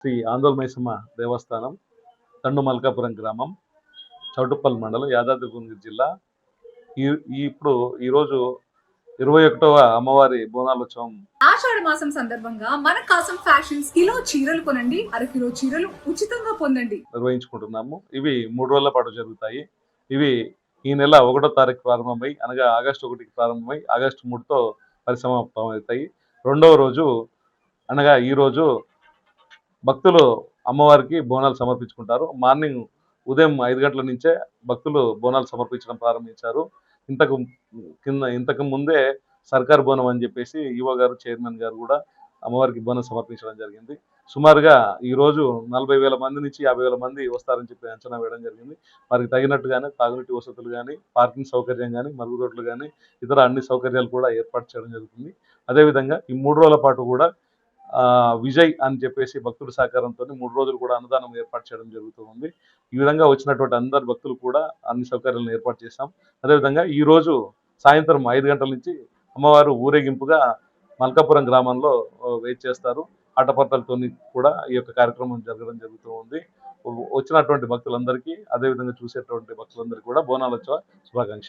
శ్రీ ఆందోళమైసమ్మ దేవస్థానం, తండు మల్కాపురం గ్రామం, చౌటుప్పల్ మండలం, యాదాద్రి జిల్లా. ఈ ఇప్పుడు ఈరోజు 21వ అమ్మవారి బోనాలోత్సవం ఆషాఢ మాసం సందర్భంగా మన కాసం ఫ్యాషన్స్ కిలో చీరలు కొనండి, అరకిలో చీరలు ఉచితంగా పొందండి నిర్వహించుకుంటున్నాము. ఇవి 3 రోజుల పాటు జరుగుతాయి. ఇవి ఈ నెల 1వ తారీఖు ప్రారంభమై, అనగా ఆగస్టు 1కి ప్రారంభమై ఆగస్టు 3తో పరిసమాప్తం అవుతాయి. రెండవ రోజు అనగా ఈ రోజు భక్తులు అమ్మవారికి బోనాలు సమర్పించుకుంటారు. మార్నింగ్ ఉదయం 5 గంటల నుంచే భక్తులు బోనాలు సమర్పించడం ప్రారంభించారు. ఇంతకు ముందే సర్కార్ బోనం అని చెప్పేసి ఈవో గారు, చైర్మన్ గారు కూడా అమ్మవారికి బోనం సమర్పించడం జరిగింది. సుమారుగా ఈరోజు 40,000 మంది నుంచి 50,000 మంది వస్తారని చెప్పి అంచనా వేయడం జరిగింది. వారికి తగినట్టుగానే తాగునీటి వసతులు కానీ, పార్కింగ్ సౌకర్యం కానీ, మరుగుదొడ్లు కానీ, ఇతర అన్ని సౌకర్యాలు కూడా ఏర్పాటు చేయడం జరుగుతుంది. అదేవిధంగా ఈ 3 రోజుల పాటు కూడా విజయ్ అని చెప్పేసి భక్తుల సహకారంతో 3 రోజులు కూడా అన్నదానం ఏర్పాటు చేయడం జరుగుతూ ఉంది. ఈ విధంగా వచ్చినటువంటి అందరు భక్తులు కూడా అన్ని సౌకర్యాలను ఏర్పాటు చేశాం. అదేవిధంగా ఈ రోజు సాయంత్రం 5 గంటల నుంచి అమ్మవారు ఊరేగింపుగా మల్కాపురం గ్రామంలో వెయిట్ చేస్తారు. ఆటపాటలతో కూడా ఈ యొక్క కార్యక్రమం జరగడం జరుగుతూ ఉంది. వచ్చినటువంటి భక్తులందరికీ, అదేవిధంగా చూసేటువంటి భక్తులందరికీ కూడా బోనాలోత్సవ శుభాకాంక్షలు.